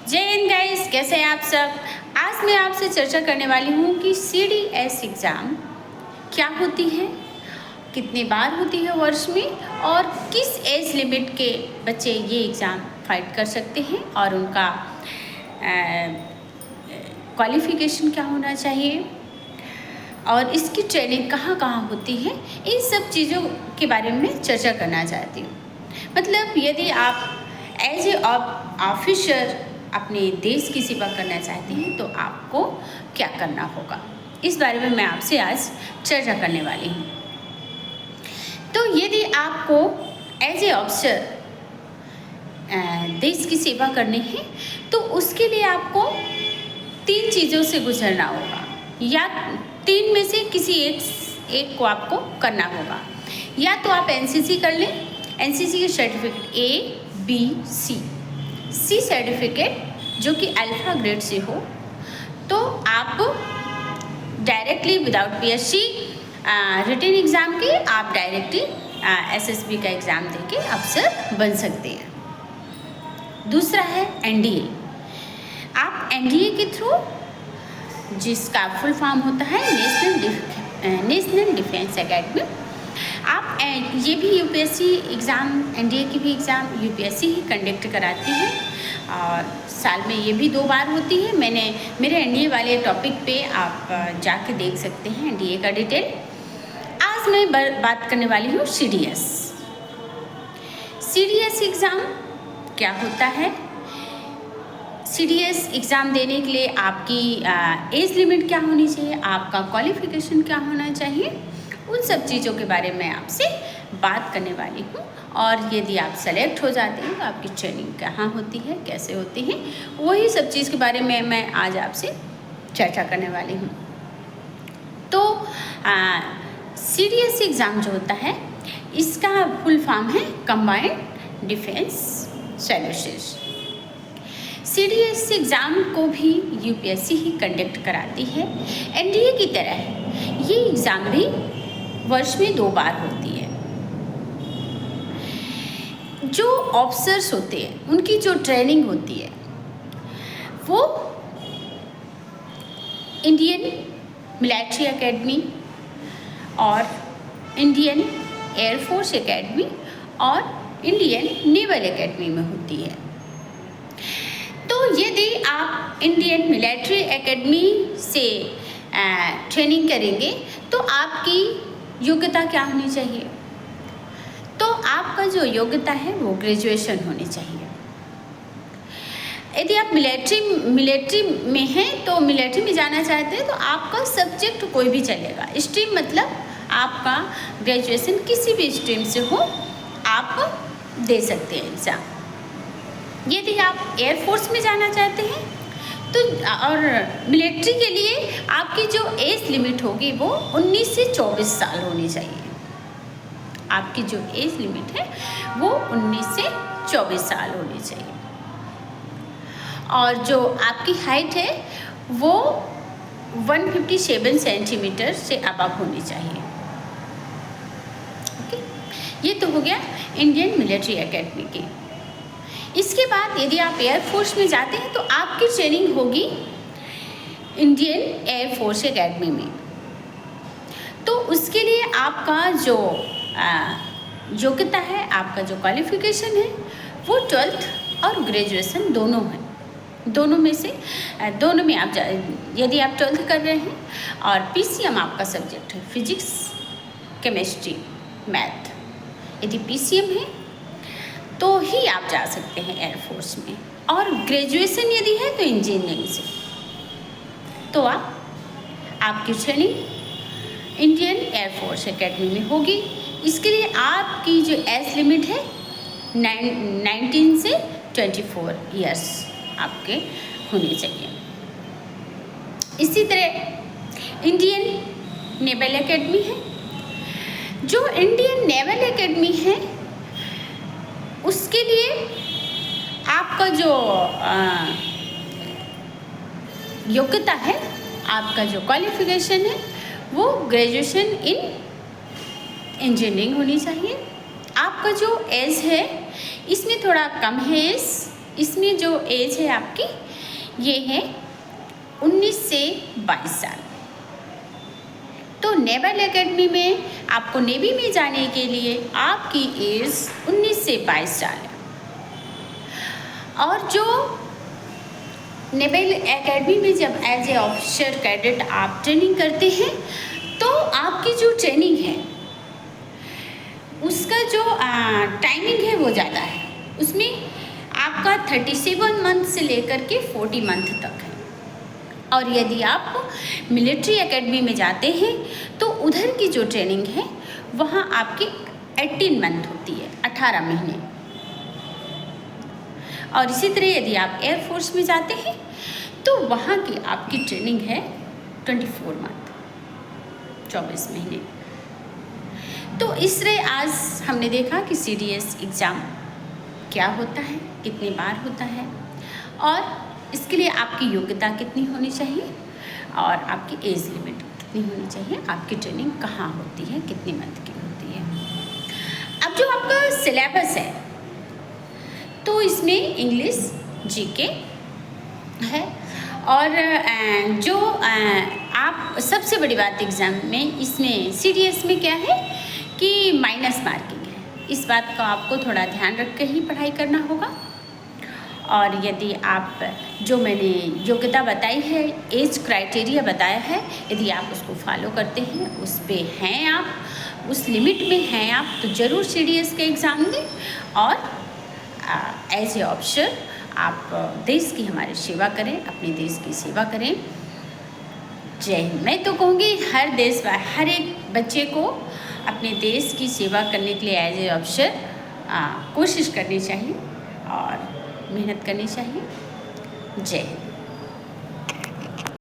जय हिंद गाइस, कैसे हैं आप सब। आज मैं आपसे चर्चा करने वाली हूँ कि CDS एग्ज़ाम क्या होती है, कितनी बार होती है वर्ष में और किस एज लिमिट के बच्चे ये एग्ज़ाम फाइट कर सकते हैं और उनका क्वालिफ़िकेशन क्या होना चाहिए और इसकी ट्रेनिंग कहाँ कहाँ होती है। इन सब चीज़ों के बारे में चर्चा करना चाहती हूँ। मतलब यदि आप एज ए ऑफिसर अपने देश की सेवा करना चाहते हैं तो आपको क्या करना होगा, इस बारे में मैं आपसे आज चर्चा करने वाली हूँ। तो यदि आपको एज ए ऑफिसर देश की सेवा करनी है तो उसके लिए आपको 3 चीज़ों से गुजरना होगा, या 3 में से किसी एक को आपको करना होगा। या तो आप NCC कर लें, NCC के certificate A, B, C certificate जो कि अल्फ़ा ग्रेड से हो, तो आप directly without PSC written exam के आप डायरेक्टली SSB का एग्ज़ाम देके अफसर बन सकते हैं। दूसरा है NDA। आप NDA के थ्रू, जिसका फुल फॉर्म होता है नेशनल डिफेंस एकेडमी, आप ये भी UPSC एग्ज़ाम, NDA की भी एग्ज़ाम UPSC ही कंडक्ट कराती है और साल में ये भी 2 बार होती है। मैंने मेरे NDA वाले टॉपिक पे आप जाके देख सकते हैं NDA का डिटेल। आज मैं बात करने वाली हूँ CDS एग्ज़ाम क्या होता है। CDS एग्ज़ाम देने के लिए आपकी एज लिमिट क्या होनी चाहिए, आपका क्वालिफ़िकेशन क्या होना चाहिए, उन सब चीज़ों के बारे में आपसे बात करने वाली हूँ। और यदि आप सेलेक्ट हो जाते हैं तो आपकी ट्रेनिंग कहाँ होती है, कैसे होती है, वही सब चीज़ के बारे में मैं आज आपसे चर्चा करने वाली हूँ। तो CDS एग्ज़ाम जो होता है इसका फुल फॉर्म है combined defence services. CDS exam को भी UPSC ही कंडक्ट कराती है। NDA की तरह ये एग्ज़ाम भी वर्ष में 2 बार होती है। जो ऑफिसर्स होते हैं उनकी जो ट्रेनिंग होती है वो इंडियन मिलिट्री एकेडमी और इंडियन एयरफोर्स एकेडमी और इंडियन नेवल एकेडमी में होती है। तो यदि आप इंडियन मिलिट्री एकेडमी से ट्रेनिंग करेंगे तो आपकी योग्यता क्या होनी चाहिए, तो आपका जो योग्यता है वो ग्रेजुएशन होनी चाहिए। यदि आप मिलिट्री में हैं तो मिलिट्री में जाना चाहते हैं तो आपका सब्जेक्ट कोई भी चलेगा। स्ट्रीम मतलब आपका ग्रेजुएशन किसी भी स्ट्रीम से हो, आप दे सकते हैं एग्ज़ाम। यदि आप एयरफोर्स में जाना चाहते हैं तो और मिलिट्री के लिए आपकी जो एज लिमिट होगी वो 19 से 24 साल होनी चाहिए। आपकी जो एज लिमिट है वो 19 से 24 साल होनी चाहिए और जो आपकी हाइट है वो 157 सेंटीमीटर से अबव होनी चाहिए। ओके, ये तो हो गया इंडियन मिलिट्री एकेडमी की। इसके बाद यदि आप एयरफोर्स में जाते हैं तो आपकी ट्रेनिंग होगी इंडियन एयरफोर्स एकेडमी में। तो उसके लिए आपका जो योग्यता है, आपका जो क्वालिफ़िकेशन है वो 12th और ग्रेजुएशन दोनों है। दोनों में से दोनों में आप यदि आप 12th कर रहे हैं और PCM आपका सब्जेक्ट है, फिजिक्स, केमिस्ट्री, मैथ, यदि PCM है तो ही आप जा सकते हैं एयरफोर्स में। और ग्रेजुएशन यदि है तो इंजीनियरिंग से, तो आपकी ट्रेनिंग इंडियन एयरफोर्स एकेडमी में होगी। इसके लिए आपकी जो एज लिमिट है 19 से 24 ईयर्स आपके होने चाहिए। इसी तरह इंडियन नेवल एकेडमी है। जो इंडियन नेवल एकेडमी है उसके लिए आपका जो योग्यता है, आपका जो क्वालिफ़िकेशन है वो ग्रेजुएशन इन इंजीनियरिंग होनी चाहिए। आपका जो एज है इसमें थोड़ा कम है एज, इसमें जो एज है आपकी ये है 19 से 22 साल। तो नेवल एकेडमी में आपको नेवी में जाने के लिए आपकी एज 19 से 22 साल है। और जो नेवल एकेडमी में जब एज ए ऑफिसर कैडेट आप ट्रेनिंग करते हैं तो आपकी जो ट्रेनिंग है उसका जो टाइमिंग है वो ज़्यादा है। उसमें आपका 37 मंथ से लेकर के 40 मंथ तक है। और यदि आप मिलिट्री एकेडमी में जाते हैं तो उधर की जो ट्रेनिंग है वहाँ आपकी 18 मंथ होती है, 18 महीने। और इसी तरह यदि आप एयरफोर्स में जाते हैं तो वहाँ की आपकी ट्रेनिंग है 24 मंथ, 24 महीने। तो इस तरह आज हमने देखा कि CDS एग्ज़ाम क्या होता है, कितनी बार होता है और इसके लिए आपकी योग्यता कितनी होनी चाहिए और आपकी एज लिमिट कितनी होनी चाहिए, आपकी ट्रेनिंग कहाँ होती है, कितनी मंथ की होती है। अब जो आपका सिलेबस है तो इसमें इंग्लिश, GK है। और जो आप सबसे बड़ी बात एग्ज़ाम में इसमें CDS में क्या है कि माइनस मार्किंग है। इस बात का आपको थोड़ा ध्यान रख के ही पढ़ाई करना होगा। और यदि आप जो मैंने योग्यता बताई है, एज क्राइटेरिया बताया है, यदि आप उसको फॉलो करते हैं, उस पे हैं आप, उस लिमिट में हैं आप, तो ज़रूर CDS के एग्ज़ाम दें और एज ए ऑफिसर आप देश की हमारी सेवा करें, अपने देश की सेवा करें। जय हिंद। मैं तो कहूँगी हर एक बच्चे को अपने देश की सेवा करने के लिए एज ए ऑफिसर कोशिश करनी चाहिए और मेहनत करनी चाहिए। जय हिंद।